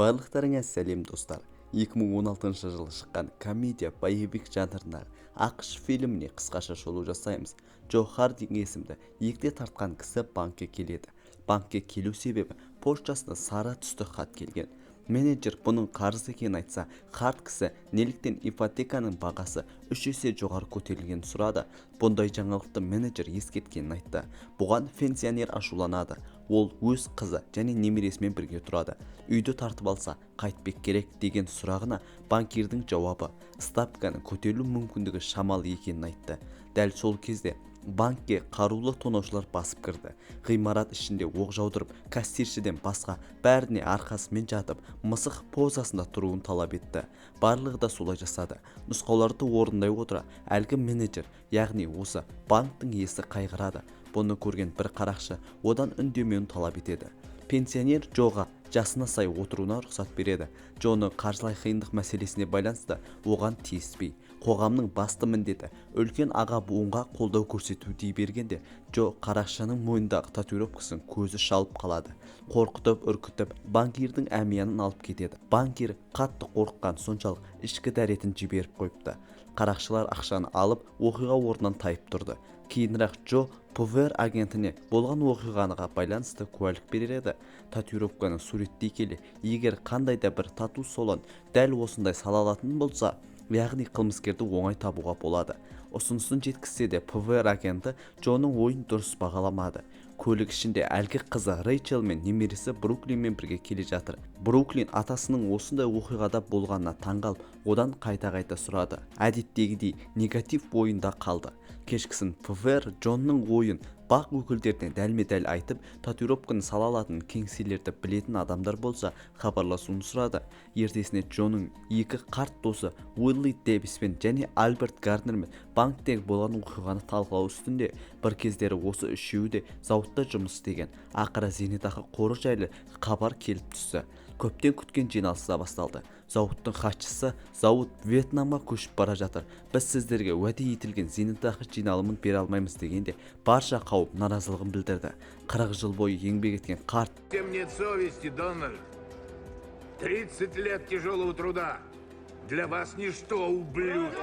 Барлықтарыңа сәлем достар. 2016 жылы шыққан комедия боевик жанрындағы ақш фильміне қысқаша шолу жасаймыз. Джо Хардинг есімді егде тартқан кісі банкке келеді. Банкке келу себебі поштасына сары түсті хат келген. Менеджер бұның қарыз екенін айтса, қарт кісі неліктен ипотеканың бағасы 3 есе жоғары көтерілгенін сұрады. Бұндай жаңалықты менеджер ескерткенін айтты. Бұған пенсионер ашуланады. Ол өз қызы және немересімен бірге тұрады. Үйді тартып алса, қайтпек керек деген сұрағына банкирдің жауабы ставканың көтерілу мүмкіндігі шамалы екенін айтты. Дәл сол кезде банкке қарулы тонаушылар басып кірді. Ғимарат ішінде оқ жаудырып, кассиршіден басқа бәріне арқасымен жатып, мысық позасында тұруын талап етті. Барлығы да солай жасады. Нұсқауларды орындай отыра, әлгі менеджер, яғни осы банктың иесі қайғырады. Бұны көрген бір қарақшы одан үндемеуін талап етеді. Пенсионер Джоға жасына сай отыруына рұқсат береді. Джоны қаржылай қиындық мәселесіне байланысты оған тиіспей. Қоғамның басты міндеті үлкен аға буынға қолдау көрсету дей бергенде, Джо қарақшының мойнындағы татуировкасын көзі шалып қалады. Қорқытып, үркітіп, банкирдің әмиянын алып кетеді. Банкир қатты қорыққан соншалық ішкі дәретін жіберіп қойыпты. Қарақшылар ақшаны алып, оқиға орнынан тайып тұрды. Кейінірек Джо ПВР агентіне болған оқиғаға байланысты куәлік береді. Татуировканы суреттей келе, егер қандай да бір тату солон дәл осындай сала алатын болса, яғни қылмыскерді оңай табуға болады. Ұсынысын жеткізсе де ПВР агенті Джоның ойын дұрыс бағаламады. Көлік ішінде әлгі қызы Рейчел мен немересі Бруклинмен бірге келе жатыр. Бруклин атасының осындай оқиғада болғанына таңғалып, одан қайта-қайта сұрады. Әдеттегідей негатив ойында қалды. Кешкісін ПВР Джонның ойын бақ өкілдеріне дәлме-дәл айтып, татуировканы сала алатын кеңселерді білетін адамдар болса хабарласуын сұрады. Ертесіне Джонның екі қарт досы Уилли Дэвиспен және Альберт Гарднермен банктегі болған оқиғаны талқылау үстінде. Бір кездері осы үшеуі де зауытта жұмыс істеген. Ақыры зейнетақы қоры жайлы хабар келіп түсті. Көптен күткен жиналыс басталды. Зауыттың хатшысы зауыт Вьетнамға көшіп бара жатыр. Біз сіздерге уәде етілген зейнетақы жиналымын бере алмаймыз дегенде барша қауым наразылығын білдірді. 40 жыл бойы еңбек еткен қарт. Тем нет совести, Дональд. 30 лет тяжелого труда. Для вас ничто, ублюдки.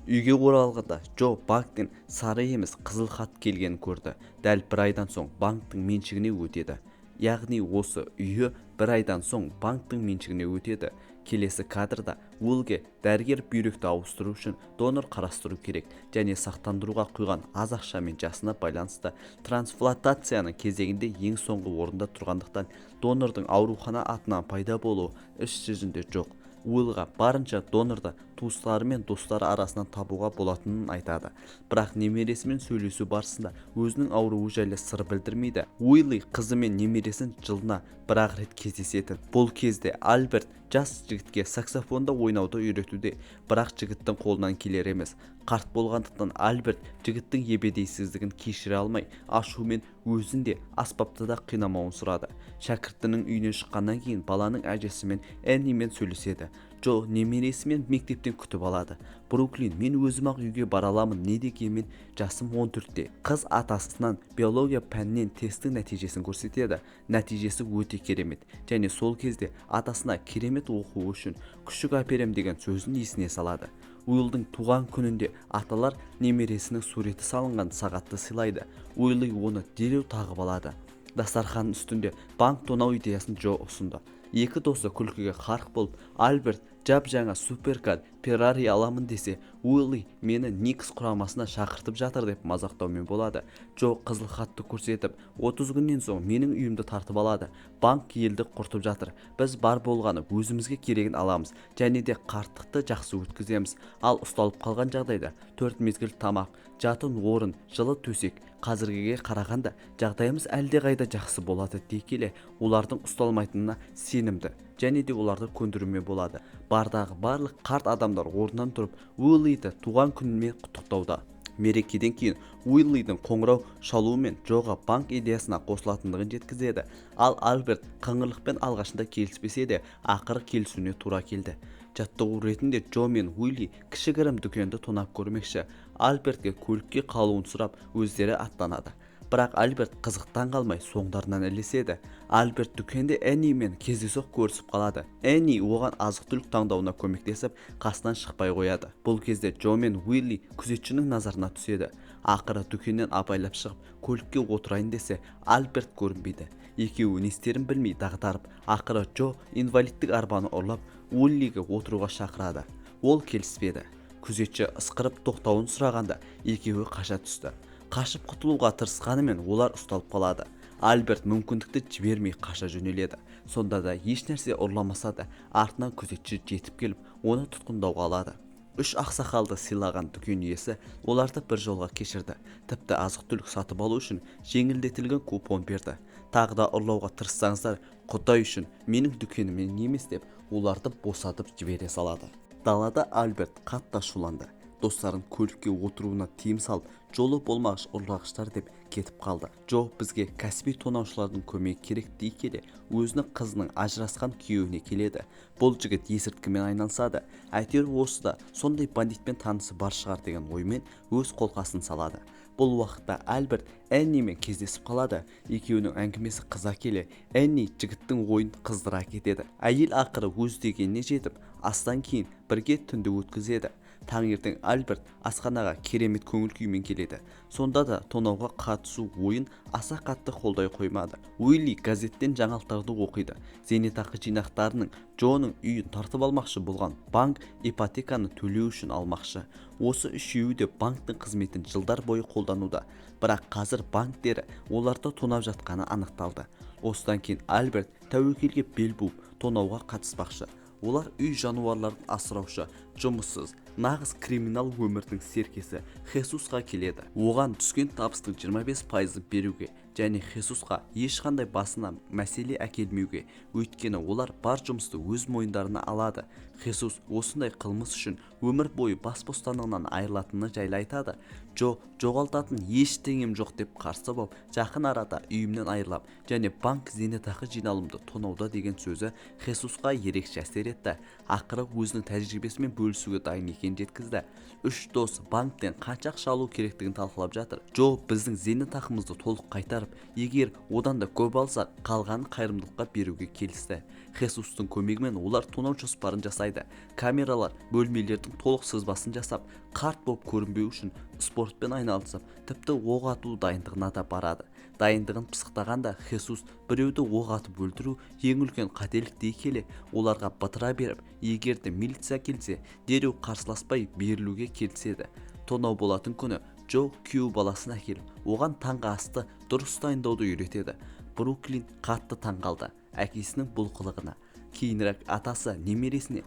Үйге оралғанда Джо банктен сары емес қызыл хат келгенін көрді. Дәл бір айдан соң банктың меншігіне өтеді. Яғни осы үйі бір айдан соң банктың меншігіне өтеді. Келесі кадрда Уиллге дәрігер бүйректі ауыстыру үшін донор қарастыру керек және сақтандыруға құйған аз ақша мен жасына байланысты трансплантацияның кезегінде ең соңғы орында тұрғандықтан донордың аурухана атынан пайда болуы іс жүзінде жоқ. Уиллға барынша донорды туыстары мен достары арасынан табуға болатынын айтады. Бірақ немересімен сөйлесу барысында өзінің ауруы жайлы сыр білдірмейді. Уилли қызы мен немересін жылына бір-ақ рет кездесетін. Бұл кезде Альберт жас жігітке саксофонда ойнауды үйретуде, бірақ жігіттің қолынан келер емес. Қарт болғандықтан Альберт жігіттің ебедейсіздігін кешіре алмай, ашумен өзін де аспапты да қинамауын сұрады. Шәкіртінің үйінен шыққаннан кейін баланың әжесімен Эннимен сөйлеседі. Джо немересімен мектептен күтіп алады. Бруклин, мен өзім-ақ үйге бара аламын, не дегенмен жасым 14-те. Қыз атасынан биология пәнінен тесттің нәтижесін көрсетеді. Нәтижесі өте керемет. Және сол кезде атасына керемет оқуы үшін күшік әперем деген сөзін есіне салады. Уиллдің туған күнінде аталар немересінің суреті салынған сағатты сыйлайды. Уилли оны дереу тағып алады. Дастарханның үстінде банк тонау идеясын Джо ұсынды. Екі досы күлкіге қарық болып, Альберт жап-жаңа суперкар Феррари аламын десе, Уилли мені Никс құрамасына шақыртып жатыр деп мазақтаумен болады. Джо қызыл хатты көрсетіп, 30 күннен соң менің үйімді тартып алады. Банк елді құртып жатыр. Біз бар болғаны өзімізге керегін аламыз және де қарттықты жақсы өткіземіз. Ал ұсталып қалған жағдайда 4 мезгіл тамақ, жатын орын, жылы төсек. Қазіргеге қарағанда жағдайымыз әлде қайда жақсы болады дей келе, олардың ұсталмайтынына сенімді және де оларды көндіруме болады. Бардағы барлық қарт адамдар орнынан тұрып Уиллиді туған күнімен құттықтауда. Мерекеден кейін Уиллидің қоңырау шалуымен Джоға банк идеясына қосылатындығын жеткізеді. Ал Альберт қыңырлықпен алғашында келіспесе де, ақыры келісуіне тура келді. Жаттығу ретінде Джо мен Уилли кішігірім дүкенді тонап көрмекші. Альбертке көлікке қалуын сұрап өздері аттанады. бірақ Альберт қызықтан қалмай соңдарынан ілеседі. Альберт дүкенде Эннимен кездейсоқ көрісіп қалады. Энни оған азық-түлік таңдауына көмектесіп, қасынан шықпай қояды. Бұл кезде Джо мен Уилли күзетшінің назарына түседі. Ақыры дүкеннен абайлап шығып, көлікке отырайын десе, Альберт көрінбейді. Екеуі не істерін білмей дағдарып, ақыры Джо инвалидтік арбаны ұрлап, Уиллиге отыруға шақырады. Ол келіспеді. Күзетші ысқырып тоқтауын сұрағанда, екеуі қаша түсті. Қашып құтылуға тырысқанымен олар ұсталып қалады. Альберт мүмкіндікті жібермей қаша жөнеледі. Сонда да еш нәрсе ұрламаса да, артынан күзетші жетіп келіп, оны тұтқындауға алады. Үш ақсақалды сыйлаған дүкен иесі оларды бір жолға кешірді. Тіпті азық-түлік сатып алу үшін жеңілдетілген купон берді. Тағы да ұрлауға тырыссаңыздар, Құдай үшін менің дүкеніме емес деп, оларды босатып жібере салады. Далада Альберт қатты ашуланды. Достарын көлікке отыруына тыйым салып, жолы болмағыш ұрлағыштар деп кетіп қалды. Джо бізге кәсіби тонаушылардың көмегі керек дей келе, өзінің қызының ажырасқан күйеуіне келеді. Бұл жігіт есірткімен айналысады. Әйтеуір осы да сондай бандитпен танысы бар шығар деген оймен өз қолқасын салады. Бұл уақытта Альберт Эннимен кездесіп қалады. Екеуінің әңгімесі қыза келе, Энни жігіттің ойын қыздыра кетеді. Әйел ақыры өз дегеніне жетіп, астан кейін бірге түнді өткізеді. Таңертең Альберт асханаға керемет көңіл күймен келеді. Сонда да тонауға қатысу ойын аса қатты қолдай қоймады. Уилли газеттен жаңалықтарды оқиды. Зейнетақы жинақтарының Джоның үйін тартып алмақшы болған банк ипотеканы төлеу үшін алмақшы. Осы үшеуі де банктың қызметін жылдар бойы қолдануда. Бірақ қазір банктері оларды тонап жатқаны анықталды. Осыдан кейін Альберт тәуекелге бел буып тонауға қатыспақшы. Олар үй жануарларын асыраушы, жұмыссыз, нағыз криминал өмірдің серкесі Хесусқа келеді. Оған түскен табыстың 25%-ын беруге және Хесусқа ешқандай басына мәселе әкелмеуге, өйткені олар бар жұмысты өз мойындарына алады. Хесус осындай қылмыс үшін өмір бойы бас бостандығынан айырылатынын жайлы айтады. Джо жоғалтатын ештеңем жоқ деп қарсы болып, жақын арада үйімнен айырылам және банк зейнетақы жиналымды тонауда деген сөзі Хесусқа ерекше әсер етті. Ақыры өзінің тәжірибесімен бөлісуге дайын екенін жеткізді. Үш дос банктен қанша ақша алу керектігін талқылап жатыр. Джо біздің зейнетақымызды толық қайтарып, егер одан да көп алсақ, қалғанын қайырымдылыққа беруге келісті. Хесустың көмегімен олар тонау жоспарын жасайды. Камералар бөлмелердің толық сызбасын жасап, қарт болып көрінбеу үшін спортпен айналысып, тіпті оқ ату дайындығына да барады. Дайындығын пысықтағанда Хесус біреуді оқ атып өлтіру ең үлкен қателік дей келе, оларға батыра беріп, егер де милиция келсе, дереу қарсыласпай берілуге келіседі. Тонау болатын күні Джо күйеу баласын әкеліп, оған таңғы асты дұрыс дайындауды үйретеді. Бруклин қатты таңғалды әкесінің бұл қылығына. Кейінірек атасы немересіне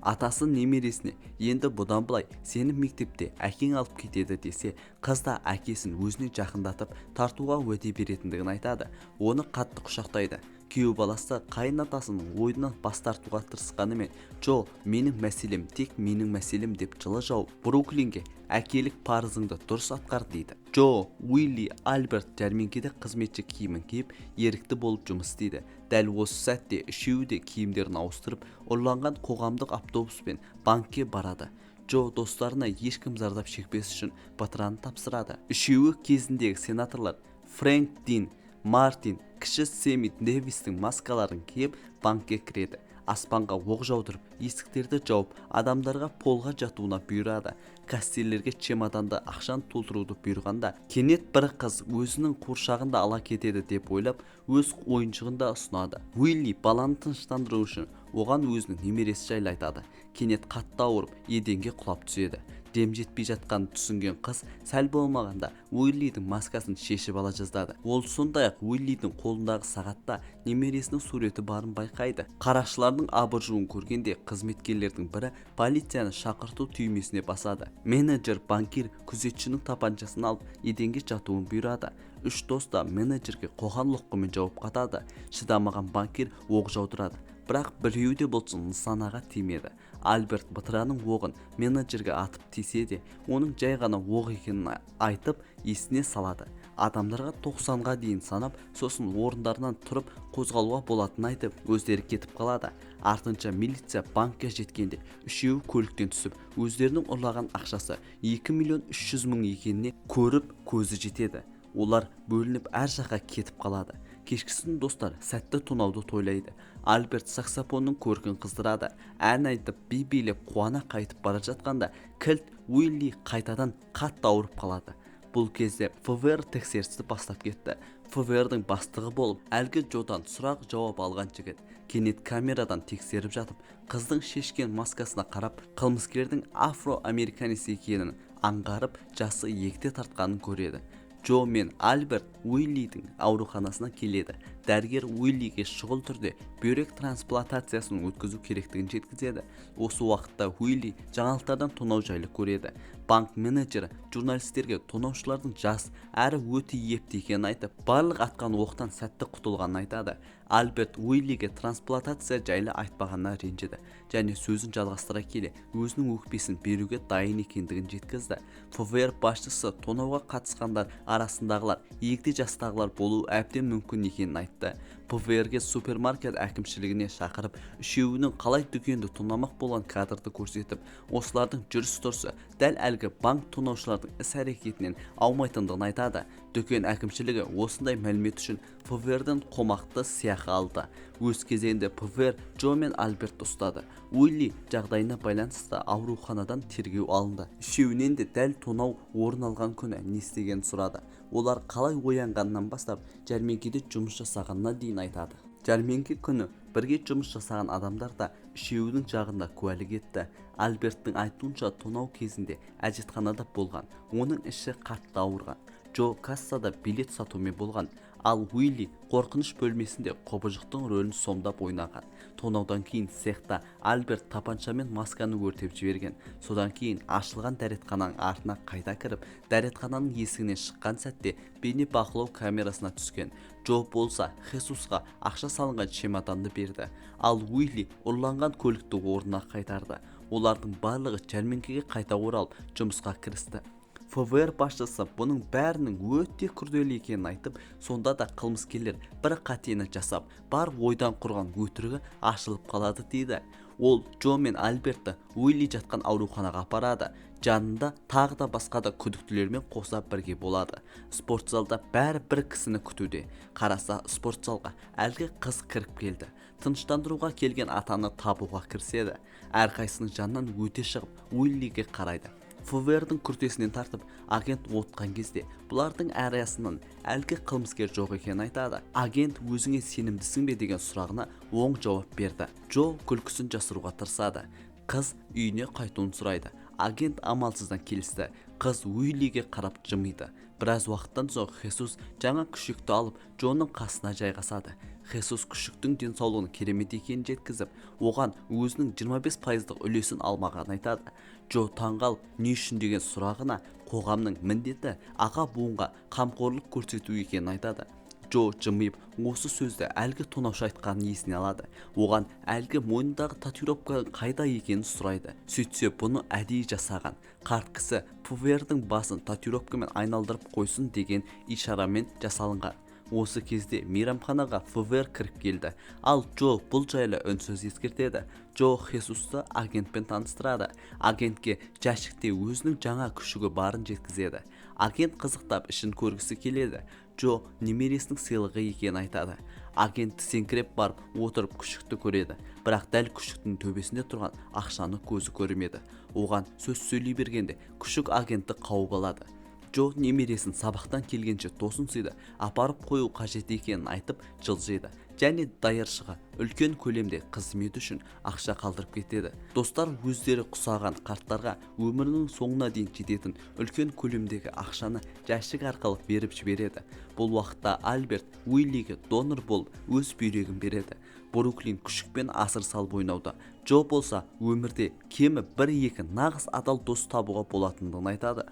енді бұдан былай сені мектепте әкең алып кетеді десе, қыз да әкесін өзіне жақындатып тартуға уәде беретіндігін айтады. Оны қатты құшақтайды. Күйеу баласы қайын атасының ойынан бас тартуға тырысқанымен, Джо менің мәселем тек менің мәселем деп жылы жауып, Бруклинге әкелік парызыңды дұрыс атқар дейді. Джо, Уилли, Альберт жәрмеңкеде қызметші киімін киіп, ерікті болып жұмыс істейді. Дәл осы сәтте үшеуі де киімдерін ауыстырып, ұрланған қоғамдық автобуспен банкке барады. Джо достарына ешкім зардап шекпес үшін батыраны тапсырады. Үшеуі кезіндегі сенаторлар Фрэнк Дин, Мартин, кіші Сэмми Дэвистің маскаларын киіп банкке кіреді. Аспанға оқ жаудырып, есіктерді жауып, адамдарға полға жатуына бұйырады. Кассирлерге чемоданды ақшаны толтыруды бұйырғанда, кенет бір қыз өзінің қуыршағын да ала кетеді деп ойлап, өз ойыншығын да ұсынады. Уилли баланы тыныштандыру үшін оған өзінің немересі жайлы айтады. Кенет қатты ауырып, еденге құлап түседі. Дем жетпей жатқанын түсінген қыз сәл болмағанда Уиллидің маскасын шешіп ала жаздады. Ол сондай-ақ Уиллидің қолындағы сағатта немересінің суреті барын байқайды. Қарақшылардың абыржуын көргенде қызметкерлердің бірі полицияны шақырту түймесіне басады. Менеджер банкир күзетшінің тапаншасын алып еденге жатуын бұйырады. Үш дос та менеджерге қоқан лоққымен жауап қатады. Шыдамаған банкир оқ жаудырады. Бірақ біреуі де болсын нысанаға тимеді. Альберт батыраның оғын менеджерге атып тисе де, оның жай ғана оқ екенін айтып есіне салады. Адамдарға 90-ға дейін санап, сосын орындарынан тұрып қозғалуға болатынын айтып, өздері кетіп қалады. Артынша милиция банкке жеткенде, үшеуі көліктен түсіп, өздерінің ұрлаған ақшасы 2,3 миллион екеніне көріп көзі жетеді. олар бөлініп әр жаққа кетіп қалады. Кешкісін достар сәтті тонауды тойлайды. Альберт саксофонның көркін қыздырады. Ән айтып, би билеп қуана қайтып бара жатқанда кілт Уилли қайтадан қатты ауырып қалады. Бұл кезде ФБР тексерісті бастап кетті. ФБРдің бастығы болып әлгі Джодан сұрақ жауап алған жігіт кенет камерадан тексеріп жатып, қыздың шешкен маскасына қарап, қылмыскердің афроамериканец екенін аңғарып, жасы егде тартқанын көреді. Джо мен Альберт Уиллидің ауруханасына келеді. Дәрігер Уиллиге шұғыл түрде бүйрек трансплантациясын өткізу керектігін жеткізеді. Осы уақытта Уилли жаңалықтардан тонау жайлы көреді. Банк менеджері журналистерге тонаушылардың жас әрі өте епті екенін айтып, барлық атқан оқтан сәтті құтылғанын айтады. Альберт Уиллиге трансплантация жайлы айтпағанына ренжіді және сөзін жалғастыра келе өзінің өкпесін беруге дайын екендігін жеткізді. ФБР басшысы тонауға қатысқандар арасындағылар егде жастағылар болуы әбден мүмкін екенін айтты. ФБРге супермаркет әкімшілігіне шақырып, үшеуінің қалай дүкенді тонамақ болған кадрды көрсетіп, осылардың жүріс-тұрысы дәл әлгі банк тонаушылардың іс-әрекетінен аумайтындығын айтады. Дүкен әкімшілігі осындай мәлімет үшін ФБРден қомақты сыйақы алды. Өз кезегінде ФБР Джо мен Альберт ұстады. Уилли жағдайына байланысты ауруханадан тергеу алынды. Үшеуінен де дәл тонау орын алған күні не істегенін сұрады. Олар қалай оянғаннан бастап жәрмеңкеде жұмыс жасағанына дейін айтады. Жәрмеңке күні бірге жұмыс жасаған адамдар да үшеуінің жағында куәлік етті. Альберттің айтуынша тонау кезінде әжетханада болған, оның іші қатты ауырған. Джо кассада билет сатумен болған, ал Уилли қорқыныш бөлмесінде қобыжықтың рөлін сомдап ойнаған. Тонаудан кейін цехта Альберт тапаншамен масканы өртеп жіберген. Содан кейін ашылған дәретхананың артына қайта кіріп, дәретхананың есігінен шыққан сәтте бейне бақылау камерасына түскен. Джо болса Хесусқа ақша салынған чемоданды берді, ал Уилли ұрланған көлікті орнына қайтарды. Олардың барлығы жәрмеңкеге қайта оралып, жұмысқа кірісті. ФБР басшысы бұның бәрінің өте күрделі екенін айтып, сонда да қылмыскерлер бір қатені жасап, бар ойдан құрған өтірігі ашылып қалады дейді. Ол Джо мен Альбертті Уилли жатқан ауруханаға апарады. Жанында тағы да басқа да күдіктілермен қоса бірге болады. Спортзалда бәрі бір кісіні күтуде. Қараса спортзалға әлгі қыз кіріп келді. Тыныштандыруға келген атаны табуға кіріседі. Әрқайсының жанынан өте шығып Уиллиге қарайды. ФБРдың күртесінен тартып, агент отқан кезде бұлардың арасынан әлгі қылмыскер жоқ екенін айтады. Агент өзіңе сенімдісің бе деген сұрағына оң жауап берді. Джо күлкісін жасыруға тырысады. Қыз үйіне қайтуын сұрайды. Агент амалсыздан келісті. Қыз Уиллиге қарап жымиды. Біраз уақыттан соң Хесус жаңа күшікті алып Джоның қасына жайғасады. Хесус күшіктің денсаулығының керемет екенін жеткізіп, оған өзінің 25% үлесін алмағанын айтады. Джо таңғалып, не үшін деген сұрағына қоғамның міндеті аға буынға қамқорлық көрсету екенін айтады. Джо жымиып, осы сөзді әлгі тонаушы айтқанын есіне алады. Оған әлгі мойнындағы татуировканың қайда екенін сұрайды. Сөйтсе, бұны әдейі жасаған. Қарт кісі ФБРдың басын татуировкамен айналдырып қойсын деген ишарамен жасалынған. Осы кезде мейрамханаға ФБР кіріп келді, ал Джо бұл жайлы үнсіз ескертеді. Джо Хесусты агентпен таныстырады. Агентке жәшікте өзінің жаңа күшігі барын жеткізеді. Агент қызықтап ішін көргісі келеді. Джо немересінің сыйлығы екенін айтады. Агент сенкіреп барып отырып күшікті көреді, бірақ дәл күшіктің төбесінде тұрған ақшаны көзі көрмеді. Оған сөз сөйлей бергенде күшік агентті қауып алады. Джо немересін сабақтан келгенше тосын сыйды апарып қою қажет екенін айтып жылжиды және даяршыға үлкен көлемде қызмет үшін ақша қалдырып кетеді. Достар өздері құсаған қарттарға өмірінің соңына дейін жететін үлкен көлемдегі ақшаны жәшік арқылы беріп жібереді. Бұл уақытта Альберт Уиллиге донор болып өз бүйрегін береді. Бруклин күшікпен асыр салып ойнауда. Джо болса өмірде кемі 1-2 нағыз адал дос табуға болатындығын айтады.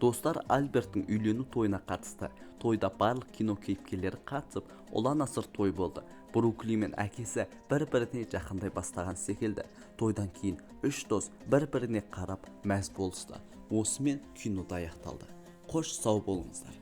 Достар Альберттің үйлену тойына қатысты. Тойда барлық кино кейіпкерлері қатысып, ұлан-асыр той болды. Бруклин мен әкесі бір-біріне жақындай бастаған секілді. Тойдан кейін 3 дос бір-біріне қарап мәз болысты. Осымен кино аяқталды. Қош сау болыңыздар.